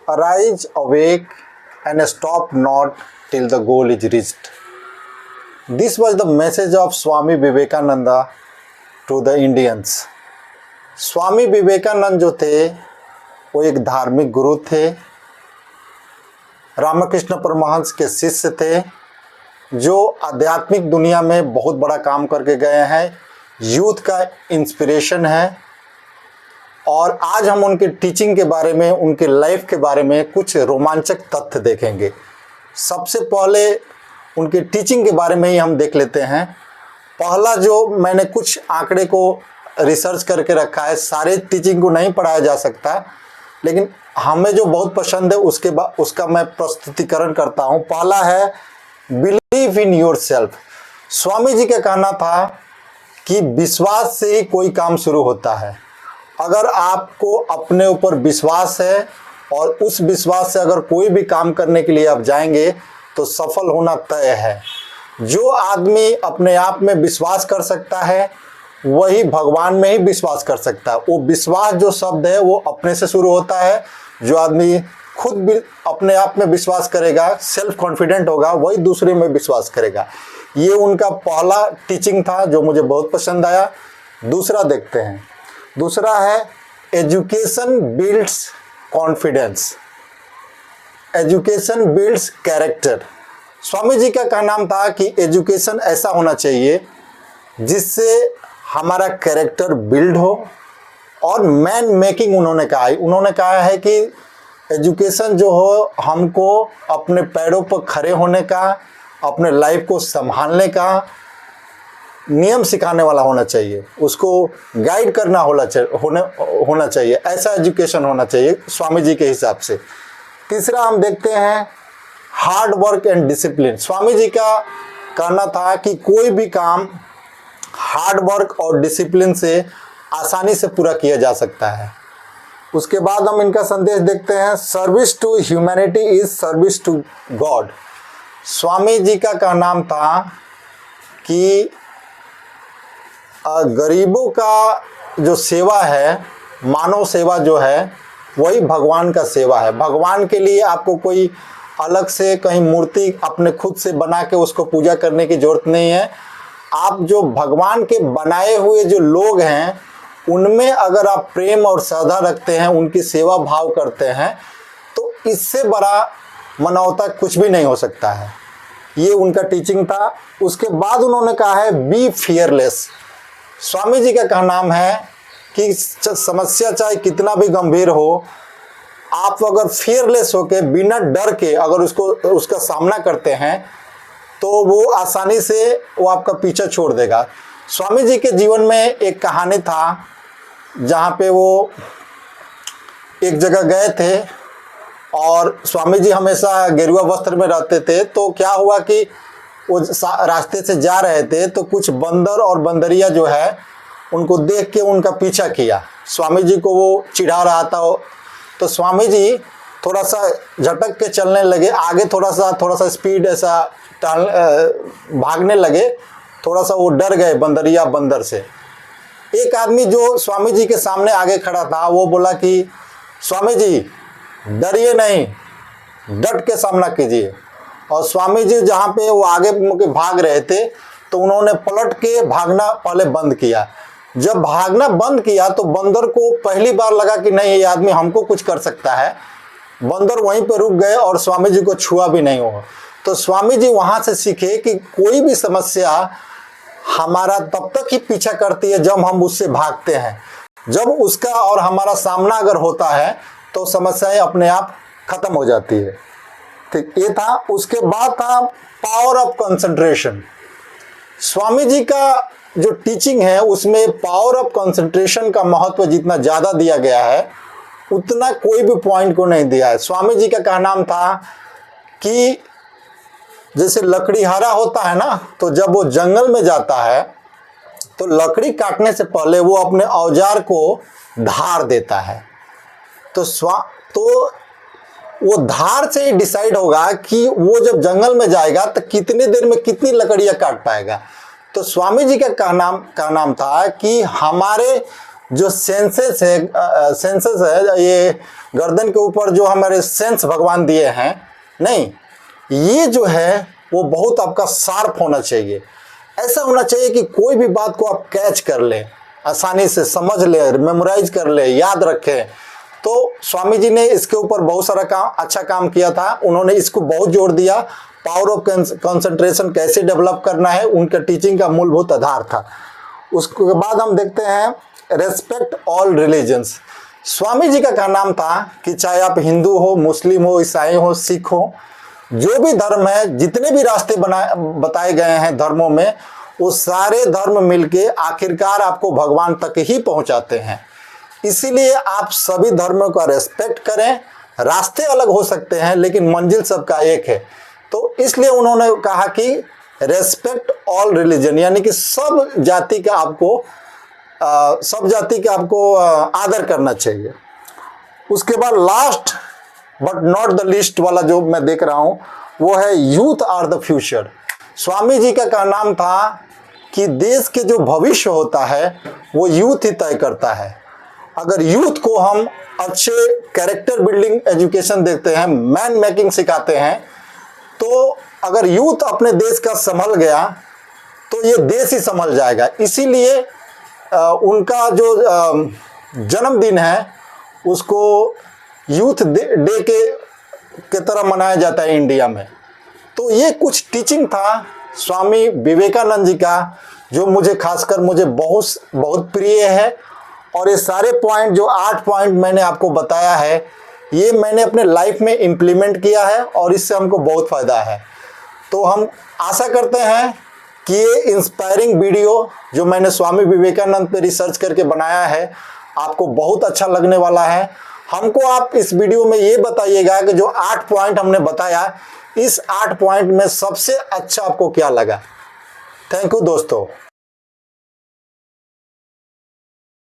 Arise, awake, and stop not till the goal is reached. This was the message of Swami Vivekananda to the Indians. Swami Vivekananda जो थे वो एक धार्मिक गुरु थे, रामकृष्ण परमहंस के शिष्य थे, जो आध्यात्मिक दुनिया में बहुत बड़ा काम करके गए हैं, यूथ का इंस्पिरेशन है। और आज हम उनके टीचिंग के बारे में, उनके लाइफ के बारे में कुछ रोमांचक तथ्य देखेंगे। सबसे पहले उनके टीचिंग के बारे में ही हम देख लेते हैं। पहला जो मैंने कुछ आंकड़े को रिसर्च करके रखा है, सारे टीचिंग को नहीं पढ़ाया जा सकता, लेकिन हमें जो बहुत पसंद है उसका मैं प्रस्तुतिकरण करता हूँ। पहला है बिलीव इन योर सेल्फ। स्वामी जी का कहना था कि विश्वास से ही कोई काम शुरू होता है। अगर आपको अपने ऊपर विश्वास है और उस विश्वास से अगर कोई भी काम करने के लिए आप जाएंगे तो सफल होना तय है। जो आदमी अपने आप में विश्वास कर सकता है वही भगवान में ही विश्वास कर सकता है। वो विश्वास जो शब्द है वो अपने से शुरू होता है। जो आदमी खुद भी अपने आप में विश्वास करेगा, सेल्फ कॉन्फिडेंट होगा, वही दूसरे में विश्वास करेगा। ये उनका पहला टीचिंग था जो मुझे बहुत पसंद आया। दूसरा देखते हैं। दूसरा है education builds confidence, education builds character. Swami ji का कहना था कि एजुकेशन ऐसा होना चाहिए जिससे हमारा कैरेक्टर बिल्ड हो और मैन मेकिंग उन्होंने कहा है कि एजुकेशन जो हो हमको अपने पैरों पर खड़े होने का, अपने लाइफ को संभालने का नियम सिखाने वाला होना चाहिए, उसको गाइड करना होना चाहिए। ऐसा एजुकेशन होना चाहिए स्वामी जी के हिसाब से। तीसरा हम देखते हैं हार्ड वर्क एंड डिसिप्लिन। स्वामी जी का कहना था कि कोई भी काम हार्ड वर्क और डिसिप्लिन से आसानी से पूरा किया जा सकता है। उसके बाद हम इनका संदेश देखते हैं service to humanity is service to God. Swami ji का कहना था कि गरीबों का जो सेवा है, मानव सेवा जो है, वही भगवान का सेवा है। भगवान के लिए आपको कोई अलग से कहीं मूर्ति अपने खुद से बना के उसको पूजा करने की ज़रूरत नहीं है। आप जो भगवान के बनाए हुए जो लोग हैं उनमें अगर आप प्रेम और श्रद्धा रखते हैं, उनकी सेवा भाव करते हैं, तो इससे बड़ा मानवता कुछ भी नहीं हो सकता है। ये उनका टीचिंग था। उसके बाद उन्होंने कहा है बी फियरलेस। स्वामी जी का कहना है कि समस्या चाहे कितना भी गंभीर हो, आप अगर फियरलेस होके बिना डर के अगर उसका सामना करते हैं तो वो आसानी से वो आपका पीछा छोड़ देगा। स्वामी जी के जीवन में एक कहानी था जहाँ पे वो एक जगह गए थे और स्वामी जी हमेशा गेरुआ वस्त्र में रहते थे। तो क्या हुआ कि वो रास्ते से जा रहे थे तो कुछ बंदर और बंदरिया जो है उनको देख के उनका पीछा किया। स्वामी जी को वो चिढ़ा रहा था। तो स्वामी जी थोड़ा सा झटक के चलने लगे, आगे थोड़ा सा स्पीड ऐसा भागने लगे। थोड़ा सा वो डर गए बंदरिया बंदर से। एक आदमी जो स्वामी जी के सामने आगे खड़ा था वो बोला कि स्वामी जी डरिए नहीं, डट के सामना कीजिए। और स्वामी जी जहाँ पे वो आगे भाग रहे थे तो उन्होंने पलट के भागना पहले बंद किया। जब भागना बंद किया तो बंदर को पहली बार लगा कि नहीं, ये आदमी हमको कुछ कर सकता है। बंदर वहीं पर रुक गए और स्वामी जी को छुआ भी नहीं हुआ। तो स्वामी जी वहाँ से सीखे कि कोई भी समस्या हमारा तब तक ही पीछा करती है जब हम उससे भागते हैं। जब उसका और हमारा सामना अगर होता है तो समस्याएं अपने आप खत्म हो जाती है। ठीक, ये था। उसके बाद था पावर ऑफ कंसंट्रेशन। स्वामी जी का जो टीचिंग है उसमें पावर ऑफ कंसंट्रेशन का महत्व जितना ज़्यादा दिया गया है उतना कोई भी पॉइंट को नहीं दिया है। स्वामी जी का कहना था कि जैसे लकड़ीहारा होता है ना, तो जब वो जंगल में जाता है तो लकड़ी काटने से पहले वो अपने औजार को धार देता है। तो वो धार से ही डिसाइड होगा कि वो जब जंगल में जाएगा तो कितने देर में कितनी लकड़ियाँ काट पाएगा। तो स्वामी जी का कहना था कि हमारे जो सेंसेस है, ये गर्दन के ऊपर जो हमारे सेंस भगवान दिए हैं, नहीं, ये जो है वो बहुत आपका शार्प होना चाहिए। ऐसा होना चाहिए कि कोई भी बात को आप कैच कर ले, आसानी से समझ ले, मेमोराइज कर ले, याद रखें। तो स्वामी जी ने इसके ऊपर बहुत सारा अच्छा काम किया था। उन्होंने इसको बहुत जोर दिया, पावर ऑफ कंसंट्रेशन कैसे डेवलप करना है, उनका टीचिंग का मूलभूत आधार था। उसके बाद हम देखते हैं रेस्पेक्ट ऑल रिलीजन्स। स्वामी जी का नाम था कि चाहे आप हिंदू हो, मुस्लिम हो, ईसाई हो, सिख हो, जो भी धर्म है, जितने भी रास्ते बताए गए हैं धर्मों में, वो सारे धर्म मिलके आखिरकार आपको भगवान तक ही पहुंचाते हैं। इसीलिए आप सभी धर्मों का रेस्पेक्ट करें। रास्ते अलग हो सकते हैं लेकिन मंजिल सबका एक है। तो इसलिए उन्होंने कहा कि रेस्पेक्ट ऑल रिलीजन, यानी कि सब जाति का आपको आदर करना चाहिए। उसके बाद last but not the least वाला जो मैं देख रहा हूं, वो है यूथ आर द फ्यूचर। स्वामी जी का नाम था कि देश के जो भविष्य होता है वो यूथ ही तय करता है। अगर यूथ को हम अच्छे कैरेक्टर बिल्डिंग एजुकेशन देते हैं, मैन मेकिंग सिखाते हैं, तो अगर यूथ अपने देश का संभल गया तो ये देश ही संभल जाएगा। इसीलिए उनका जो जन्मदिन है उसको यूथ डे के तरह मनाया जाता है इंडिया में। तो ये कुछ टीचिंग था स्वामी विवेकानंद जी का, जो मुझे बहुत प्रिय है। और ये सारे पॉइंट, जो 8 पॉइंट मैंने आपको बताया है, ये मैंने अपने लाइफ में इम्प्लीमेंट किया है और इससे हमको बहुत फ़ायदा है। तो हम आशा करते हैं कि ये इंस्पायरिंग वीडियो जो मैंने स्वामी विवेकानंद पे रिसर्च करके बनाया है आपको बहुत अच्छा लगने वाला है। हमको आप इस वीडियो में ये बताइएगा कि जो 8 पॉइंट हमने बताया, इस 8 पॉइंट में सबसे अच्छा आपको क्या लगा। थैंक यू दोस्तों।